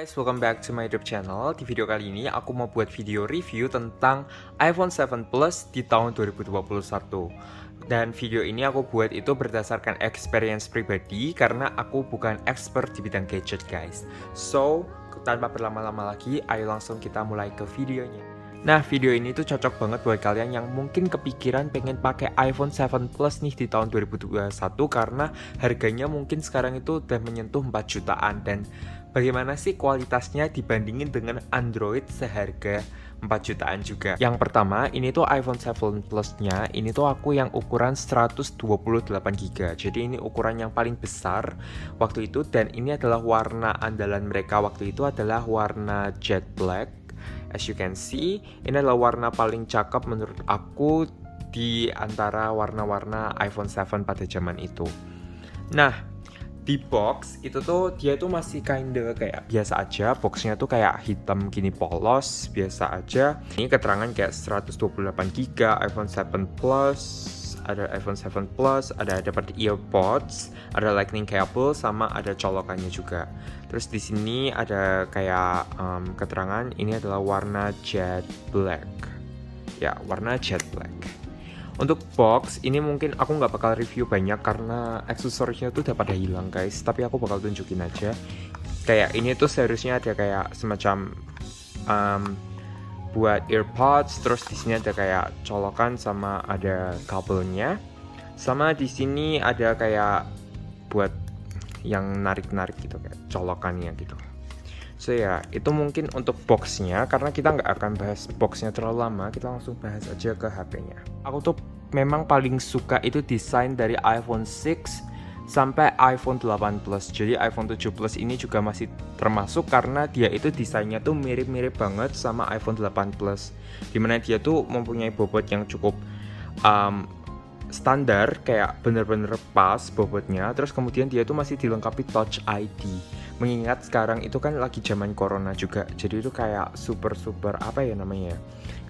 Guys, welcome back to my YouTube channel. Di video kali ini aku mau buat video review tentang iPhone 7 Plus di tahun 2021. Dan video ini aku buat itu berdasarkan experience pribadi karena aku bukan expert di bidang gadget, guys. So, tanpa berlama-lama lagi, ayo langsung kita mulai ke videonya. Nah, video ini tuh cocok banget buat kalian yang mungkin kepikiran pengen pakai iPhone 7 Plus nih di tahun 2021 karena harganya mungkin sekarang itu udah menyentuh 4 jutaan. Dan bagaimana sih kualitasnya dibandingin dengan Android seharga 4 jutaan juga. Yang pertama, ini tuh iPhone 7 Plus-nya, ini tuh aku yang ukuran 128GB. Jadi ini ukuran yang paling besar waktu itu, dan ini adalah warna andalan mereka waktu itu adalah warna jet black. As you can see, ini adalah warna paling cakep menurut aku di antara warna-warna iPhone 7 pada zaman itu. Nah, di box itu tuh dia tuh masih kinda kayak biasa aja. Boxnya tuh kayak hitam gini polos, biasa aja. Ini keterangan kayak 128GB, iPhone 7 Plus, ada iPhone 7 Plus, ada dapat earpods, ada lightning cable, sama ada colokannya juga. Terus di sini ada kayak keterangan ini adalah warna jet black. Ya, warna jet black. Untuk box ini mungkin aku nggak bakal review banyak karena aksesorisnya tuh udah pada hilang, guys. Tapi aku bakal tunjukin aja. Kayak ini tuh seharusnya ada kayak semacam buat earpods, terus di sini ada kayak colokan sama ada kabelnya. Sama di sini ada kayak buat yang narik-narik gitu, kayak colokannya gitu. So ya, itu mungkin untuk boxnya. Karena kita nggak akan bahas boxnya terlalu lama, kita langsung bahas aja ke HP-nya. Aku tuh memang paling suka itu desain dari iPhone 6 sampai iPhone 8 Plus. Jadi iPhone 7 Plus ini juga masih termasuk karena dia itu desainnya tuh mirip-mirip banget sama iPhone 8 Plus. Dimana dia tuh mempunyai bobot yang cukup standar, kayak bener-bener pas bobotnya. Terus kemudian dia tuh masih dilengkapi Touch ID. Mengingat sekarang itu kan lagi zaman corona juga, jadi itu kayak super apa ya namanya,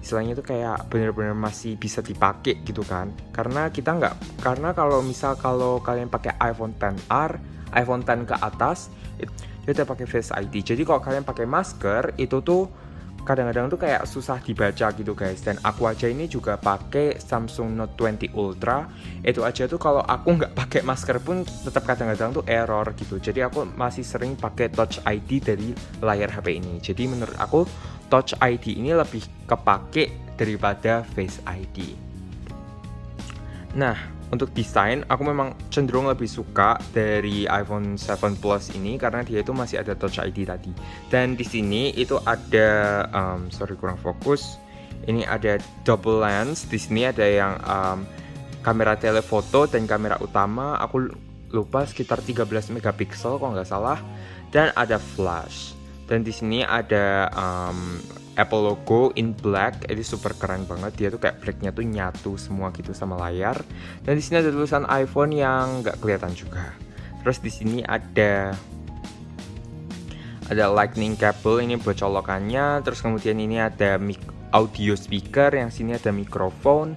istilahnya itu kayak bener-bener masih bisa dipakai gitu kan. Karena kalau kalian pakai iPhone XR, iPhone X ke atas itu dia udah pakai Face ID. Jadi kalau kalian pakai masker itu tuh kadang-kadang tuh kayak susah dibaca gitu, guys. Dan aku aja ini juga pakai Samsung Note 20 Ultra. Itu aja tuh kalau aku nggak pakai masker pun tetap kadang-kadang tuh error gitu. Jadi aku masih sering pakai Touch ID dari layar HP ini. Jadi menurut aku Touch ID ini lebih kepake daripada Face ID. Nah, untuk desain aku memang cenderung lebih suka dari iPhone 7 Plus ini karena dia itu masih ada Touch ID tadi. Dan di sini itu ada kurang fokus. Ini ada double lens. Di sini ada yang kamera telefoto dan kamera utama. Aku lupa sekitar 13 megapiksel kalau nggak salah. Dan ada flash. Dan di sini ada Apple logo in black. Ini super keren banget. Dia tuh kayak blacknya tuh nyatu semua gitu sama layar. Dan di sini ada tulisan iPhone yang nggak kelihatan juga. Terus di sini ada lightning cable, ini buat colokannya. Terus kemudian ini ada audio speaker, yang sini ada mikrofon.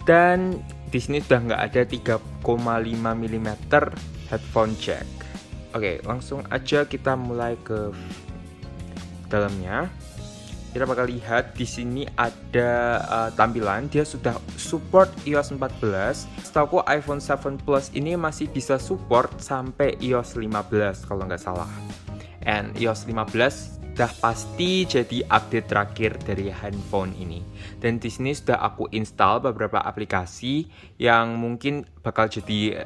Dan di sini sudah nggak ada 3,5 mm headphone jack. Oke, langsung aja kita mulai ke dalamnya. Kita bakal lihat di sini ada tampilan. Dia sudah support iOS 14. Setahu iPhone 7 Plus ini masih bisa support sampai iOS 15 kalau nggak salah. And iOS 15 udah pasti jadi update terakhir dari handphone ini. Dan di sini sudah aku install beberapa aplikasi yang mungkin bakal jadi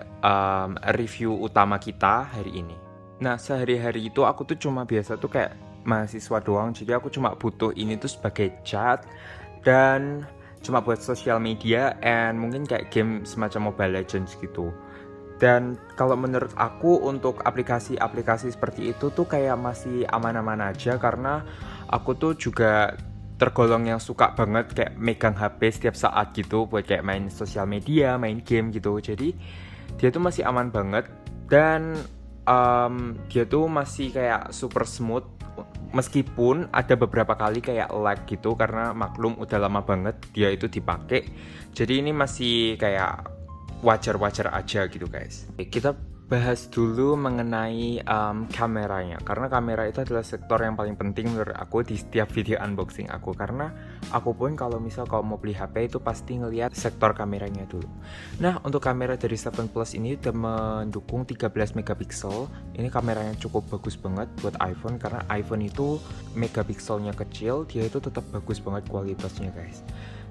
review utama kita hari ini. Nah, sehari-hari itu aku tuh cuma biasa tuh kayak mahasiswa doang, jadi aku cuma butuh ini tuh sebagai chat dan cuma buat sosial media and mungkin kayak game semacam Mobile Legends gitu. Dan kalau menurut aku untuk aplikasi-aplikasi seperti itu tuh kayak masih aman-aman aja karena aku tuh juga tergolong yang suka banget kayak megang HP setiap saat gitu buat kayak main sosial media, main game gitu. Jadi dia tuh masih aman banget dan dia tuh masih kayak super smooth. Meskipun ada beberapa kali kayak lag gitu karena maklum udah lama banget dia itu dipakai. Jadi ini masih kayak wajar-wajar aja gitu, guys. Kita bahas dulu mengenai kameranya, karena kamera itu adalah sektor yang paling penting menurut aku di setiap video unboxing aku, karena aku pun kalau mau beli HP itu pasti ngelihat sektor kameranya dulu. Nah, untuk kamera dari 7 Plus ini udah mendukung 13 megapiksel. Ini kameranya cukup bagus banget buat iPhone, karena iPhone itu megapikselnya kecil, dia itu tetap bagus banget kualitasnya guys.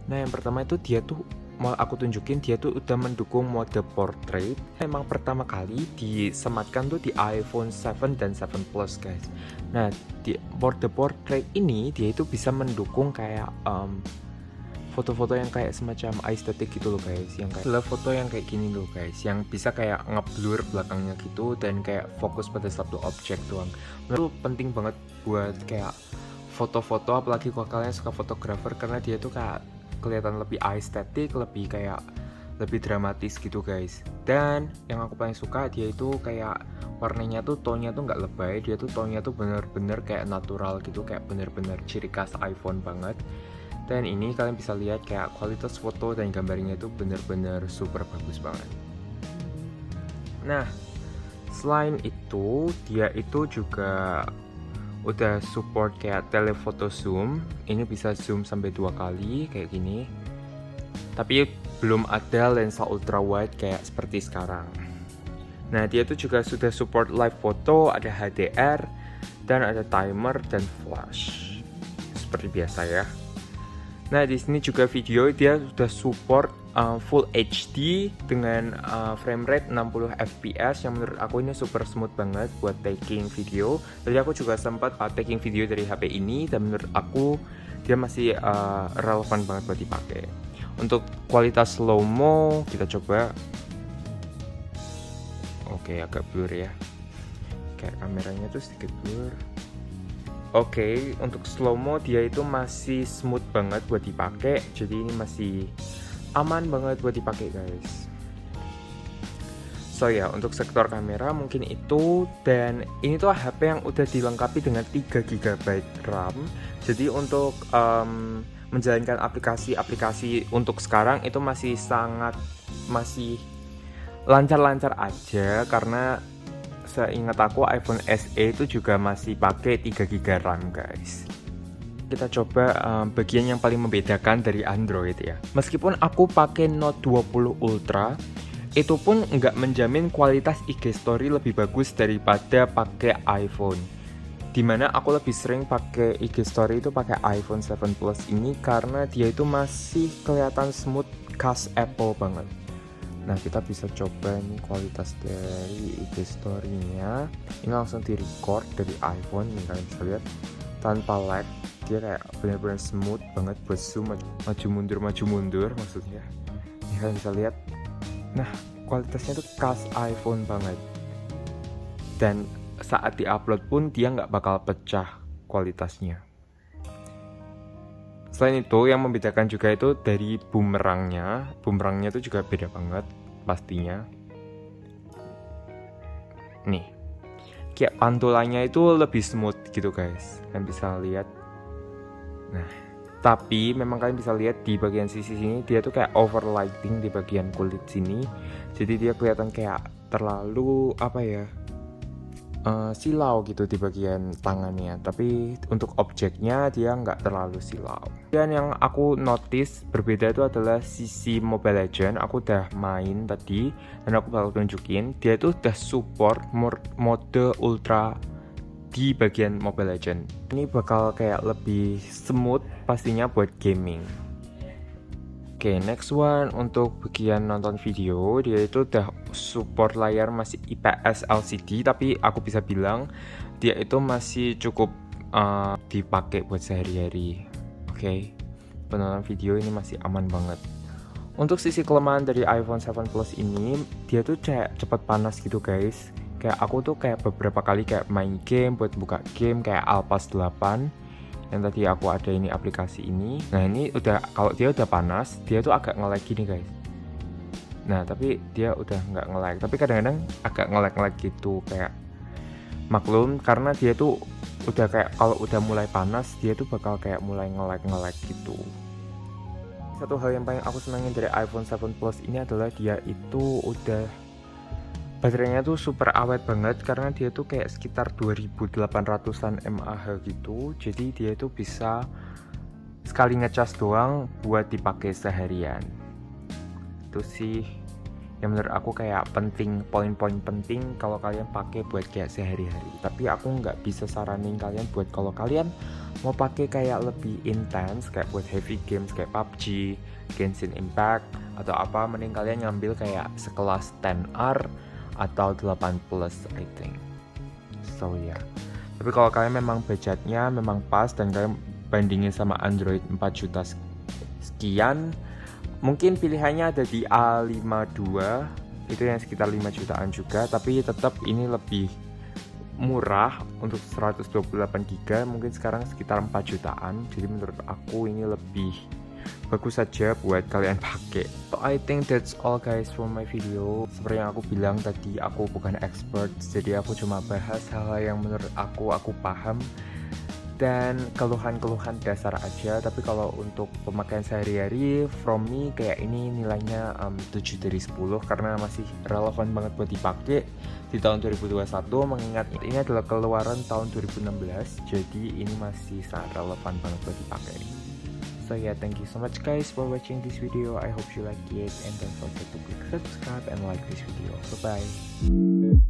Nah, yang pertama itu dia tuh mau aku tunjukin, dia tuh udah mendukung mode portrait. Emang pertama kali disematkan tuh di iPhone 7 dan 7 Plus guys. Nah, di mode portrait ini dia itu bisa mendukung kayak foto-foto yang kayak semacam aesthetic gitu loh guys, yang kayak adalah foto yang kayak gini loh guys, yang bisa kayak ngeblur belakangnya gitu dan kayak fokus pada satu objek doang. Menurut penting banget buat kayak foto-foto, apalagi kalau kalian suka fotografer, karena dia tuh kayak kelihatan lebih aesthetic, lebih kayak lebih dramatis gitu guys. Dan yang aku paling suka, dia itu kayak warnanya tuh tonnya tuh nggak lebay, dia tuh tonnya tuh bener-bener kayak natural gitu, kayak bener-bener ciri khas iPhone banget. Dan ini kalian bisa lihat kayak kualitas foto dan gambarnya itu bener-bener super bagus banget. Nah, selain itu dia itu juga udah support kayak telephoto zoom. Ini bisa zoom sampai 2 kali kayak gini, tapi belum ada lensa ultra wide kayak seperti sekarang. Nah, dia tuh juga sudah support live photo, ada HDR, dan ada timer dan flash seperti biasa ya. Nah, di sini juga video dia sudah support Full HD dengan frame rate 60 fps, yang menurut aku ini super smooth banget buat taking video. Tadi aku juga sempat taking video dari HP ini, dan menurut aku dia masih relevan banget buat dipakai. Untuk kualitas slow mo kita coba. Oke, agak blur ya, kayak kameranya tuh sedikit blur. Oke, untuk slow mo dia itu masih smooth banget buat dipakai, jadi ini masih aman banget buat dipakai guys. So ya, untuk sektor kamera mungkin itu. Dan ini tuh HP yang udah dilengkapi dengan 3 GB RAM. Jadi untuk menjalankan aplikasi-aplikasi untuk sekarang itu masih lancar-lancar aja, karena seingat aku iPhone SE itu juga masih pakai 3 GB RAM guys. Kita coba bagian yang paling membedakan dari Android ya. Meskipun aku pakai Note 20 Ultra, itu pun nggak menjamin kualitas IG Story lebih bagus daripada pakai iPhone. Dimana aku lebih sering pakai IG Story itu pakai iPhone 7 Plus ini, karena dia itu masih kelihatan smooth khas Apple banget. Nah, kita bisa coba nih kualitas dari IG Story-nya. Ini langsung di record dari iPhone nih, kalian bisa lihat tanpa lag. Dia kayak benar-benar smooth banget buat zoom, maju mundur maksudnya. Ini kalian bisa lihat. Nah, kualitasnya tuh khas iPhone banget. Dan saat diupload pun dia nggak bakal pecah kualitasnya. Selain itu, yang membedakan juga itu dari bumerangnya. Bumerangnya itu juga beda banget pastinya. Nih, kayak pantulannya itu lebih smooth gitu guys, kalian bisa lihat. Nah, tapi memang kalian bisa lihat di bagian sisi sini dia tuh kayak overlighting di bagian kulit sini, jadi dia kelihatan kayak terlalu silau gitu di bagian tangannya. Tapi untuk objeknya dia nggak terlalu silau. Dan yang aku notice berbeda itu adalah sisi Mobile Legends. Aku udah main tadi dan aku bakal tunjukin, dia itu udah support mode ultra di bagian Mobile Legends. Ini bakal kayak lebih smooth pastinya buat gaming. Oke, next one untuk bagian nonton video, dia itu udah support layar masih IPS LCD, tapi aku bisa bilang dia itu masih cukup dipakai buat sehari-hari. Oke, penonton video ini masih aman banget. Untuk sisi kelemahan dari iPhone 7 Plus ini, dia tuh kayak cepet panas gitu guys. Kayak aku tuh kayak beberapa kali kayak main game, buat buka game kayak Alpas 8 yang tadi aku ada ini aplikasi ini. Nah, ini udah, kalau dia udah panas dia tuh agak nge-lag gini guys. Nah, tapi dia udah nggak nge-lag, tapi kadang-kadang agak nge-lag gitu, kayak maklum karena dia tuh udah kayak kalau udah mulai panas dia tuh bakal kayak mulai nge-lag gitu. Satu hal yang paling aku senangin dari iPhone 7 Plus ini adalah dia itu udah Baterainya tuh super awet banget karena dia tuh kayak sekitar 2800-an mAh gitu. Jadi dia tuh bisa sekali ngecas doang buat dipakai seharian. Itu sih yang menurut aku kayak penting, poin-poin penting kalau kalian pakai buat kayak sehari-hari. Tapi aku nggak bisa saranin kalian buat kalau kalian mau pakai kayak lebih intens kayak buat heavy games kayak PUBG, Genshin Impact atau apa, mending kalian ngambil kayak sekelas 10R atau 8 plus I think. So ya. Yeah. Tapi kalau kalian memang budgetnya memang pas dan kalian bandingin sama Android 4 juta sekian, mungkin pilihannya ada di A52, itu yang sekitar 5 jutaan juga, tapi tetap ini lebih murah untuk 128 GB, mungkin sekarang sekitar 4 jutaan. Jadi menurut aku ini lebih bagus saja buat kalian pakai. So I think that's all guys for my video. Seperti yang aku bilang tadi, aku bukan expert, jadi aku cuma bahas hal-hal yang menurut aku paham dan keluhan-keluhan dasar aja. Tapi kalau untuk pemakaian sehari-hari from me kayak ini nilainya 7 dari 10 karena masih relevan banget buat dipakai di tahun 2021, mengingat ini adalah keluaran tahun 2016, jadi ini masih sangat relevan banget buat dipakai. So yeah, thank you so much guys for watching this video. I hope you like it and don't forget to click subscribe and like this video. Bye bye.